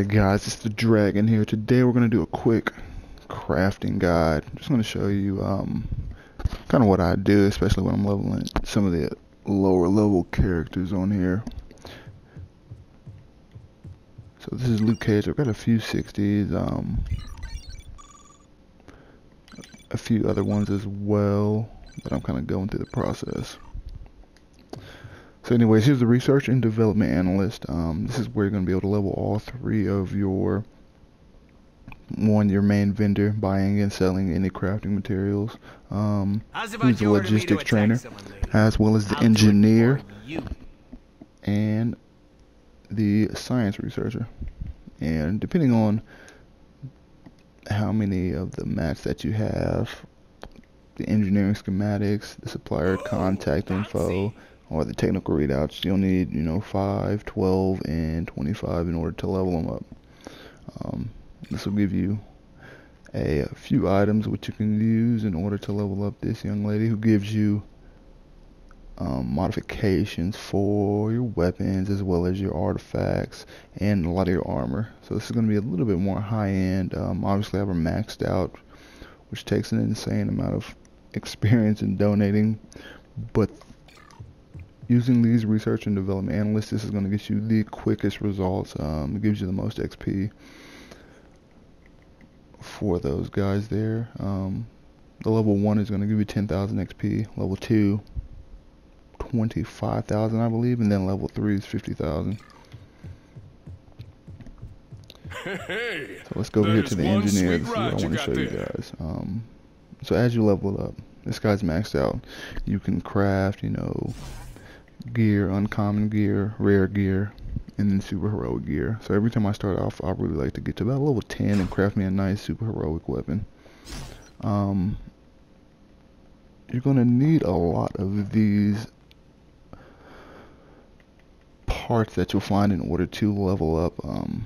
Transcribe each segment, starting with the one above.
Alright guys, it's the Dragon here. Today we're going to do a quick crafting guide. I'm just going to show you kind of what I do, especially when I'm leveling some of the lower level characters on here. So this is Luke Cage. I've got a few 60s, a few other ones as well, but I'm kind of going through the process. So anyways, here's the research and development analyst. This is where you're going to be able to level all three of your main vendor, buying and selling any crafting materials. Who's the logistics trainer, as well as the engineer and the science researcher. And depending on how many of the mats that you have, the engineering schematics, the supplier contact info, or the technical readouts, you'll need, 5, 12, and 25 in order to level them up. This will give you a few items which you can use in order to level up this young lady, who gives you modifications for your weapons as well as your artifacts and a lot of your armor. So this is going to be a little bit more high-end. Obviously I have her maxed out, which takes an insane amount of experience in donating, but using these research and development analysts, this is going to get you the quickest results. It gives you the most XP for those guys there. The level 1 is going to give you 10,000 XP, level 2 25,000 I believe, and then level 3 is 50,000. Hey, so let's go over here to the engineer. This is what I want to show you guys. So as you level up, this guy's maxed out. You can craft, gear, uncommon gear, rare gear, and then super heroic gear. So every time I start off, I really like to get to about level 10 and craft me a nice super heroic weapon. You're gonna need a lot of these parts that you'll find in order to level up, in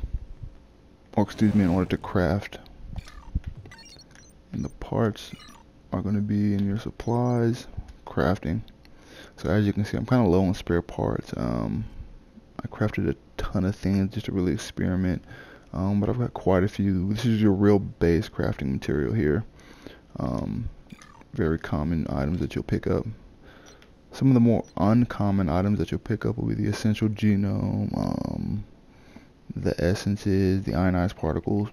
order to craft. And the parts are going to be in your supplies, crafting. So as you can see, I'm kind of low on spare parts. I crafted a ton of things just to really experiment, but I've got quite a few. This is your real base crafting material here. Very common items that you'll pick up. Some of the more uncommon items that you'll pick up will be the essential genome, the essences, the ionized particles,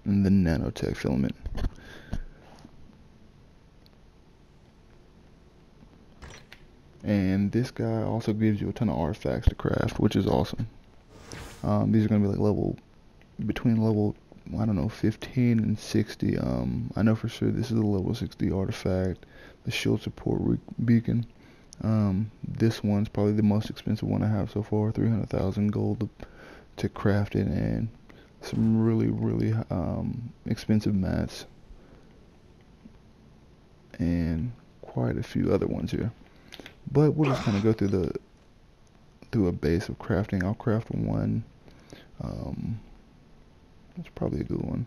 and the nanotech filament. And this guy also gives you a ton of artifacts to craft, which is awesome. These are going to be like between level, I don't know, 15 and 60. I know for sure this is a level 60 artifact, the shield support beacon. This one's probably the most expensive one I have so far, 300,000 gold to craft it, and some really expensive mats, and quite a few other ones here. But we'll just kind of go through a base of crafting. I'll craft one. That's probably a good one.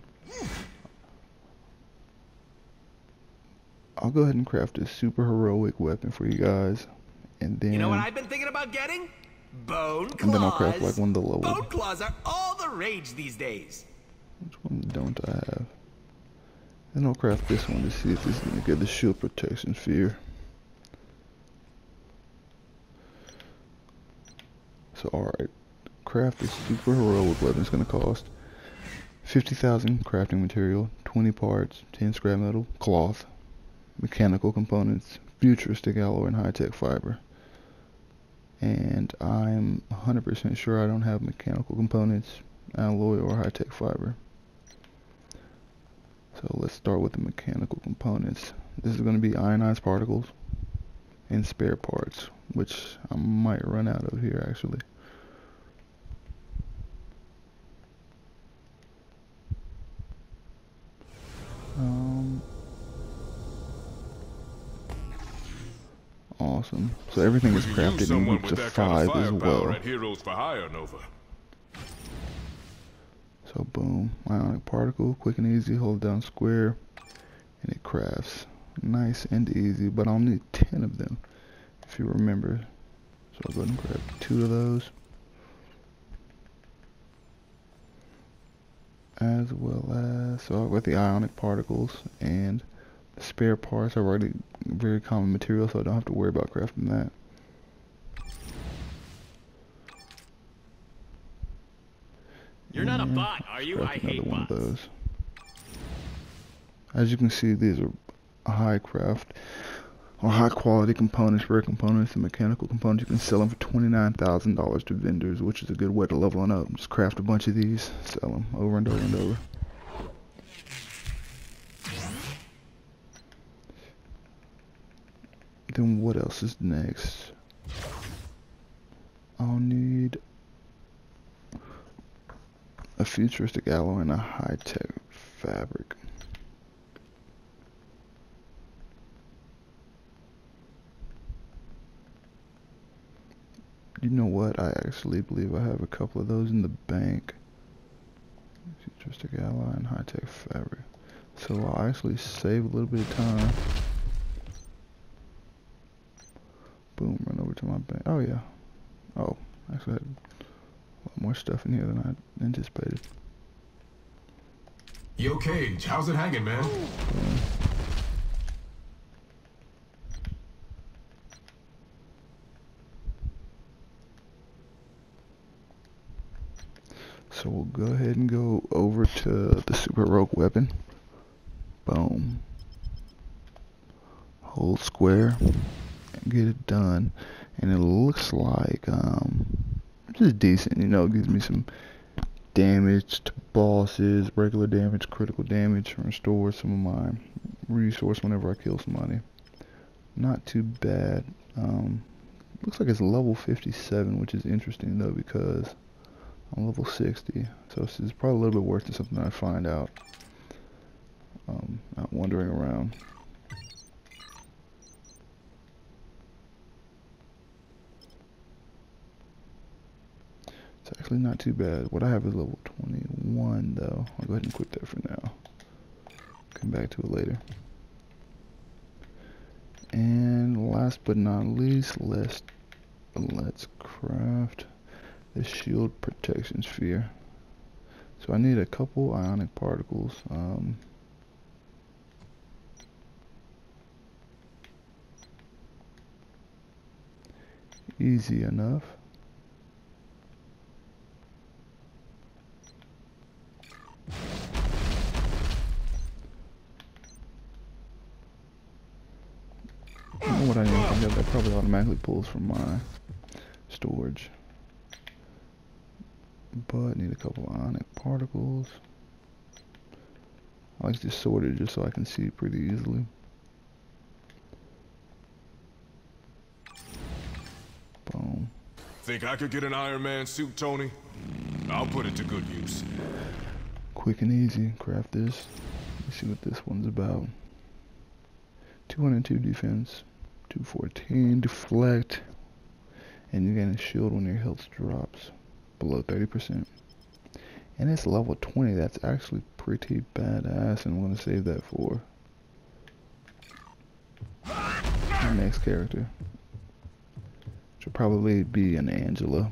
I'll go ahead and craft a super heroic weapon for you guys, and then you know what I've been thinking about getting? Bone claws. And then I'll craft like one of the lower. Bone claws are all the rage these days. Which one don't I have? Then I'll craft this one to see if this is gonna get the shield protection sphere. So alright, craft this super heroic weapon. It's gonna cost 50,000 crafting material, 20 parts, 10 scrap metal, cloth, mechanical components, futuristic alloy, and high-tech fiber. And I'm 100% sure I don't have mechanical components, alloy, or high-tech fiber. So let's start with the mechanical components. This is going to be ionized particles and spare parts, which I might run out of here actually. Awesome. So everything is crafted in groups of 5 as well. So boom, ionic particle, quick and easy, hold down square, and it crafts. Nice and easy, but I'll need 10 of them, if you remember. So I'll go ahead and grab 2 of those. as well as, so I've got the ionic particles and the spare parts are already very common material, so I don't have to worry about crafting that. You're not a bot, are you? I hate one bots. of those. As you can see, these are high craft or high quality components, rare components, and mechanical components. You can sell them for $29,000 to vendors, which is a good way to level on up. Just craft a bunch of these, sell them over and over and over. Then what else is next? I'll need a futuristic alloy and a high-tech fabric. You know what? I actually believe I have a couple of those in the bank. Futuristic alloy and high-tech fabric. So I'll actually save a little bit of time. Boom, run over to my bank. Oh yeah. Oh, actually I had a lot more stuff in here than I anticipated. Yo, Cage, how's it hanging, man? Boom. So we'll go ahead and go over to the super rogue weapon. Boom. Hold square and get it done. And it looks like just decent, you know, it gives me some damage to bosses, regular damage, critical damage, restore some of my resource whenever I kill somebody. Not too bad. Looks like it's level 57, which is interesting though because I'm level 60, so this is probably a little bit worse than something I find out out wandering around. It's actually not too bad. What I have is level 21 though. I'll go ahead and quit that for now. Come back to it later. And last but not least, let's craft the shield protection sphere. So I need a couple ionic particles. Easy enough. You know what I need to think of? That probably automatically pulls from my storage. But need a couple ionic particles. I like to sort it just so I can see pretty easily. Boom. Think I could get an Iron Man suit, Tony? I'll put it to good use. Quick and easy. Craft this. Let's see what this one's about. 202 defense, 214 deflect, and you get a shield when your health drops below 30%. And it's level 20. That's actually pretty badass, and I'm gonna save that for my next character, which will probably be an Angela.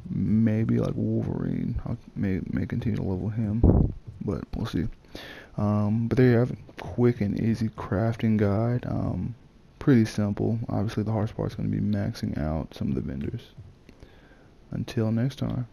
Maybe like Wolverine. I may continue to level him, but we'll see. But there you have it. Quick and easy crafting guide. Pretty simple. Obviously the hardest part is going to be maxing out some of the vendors. Until next time.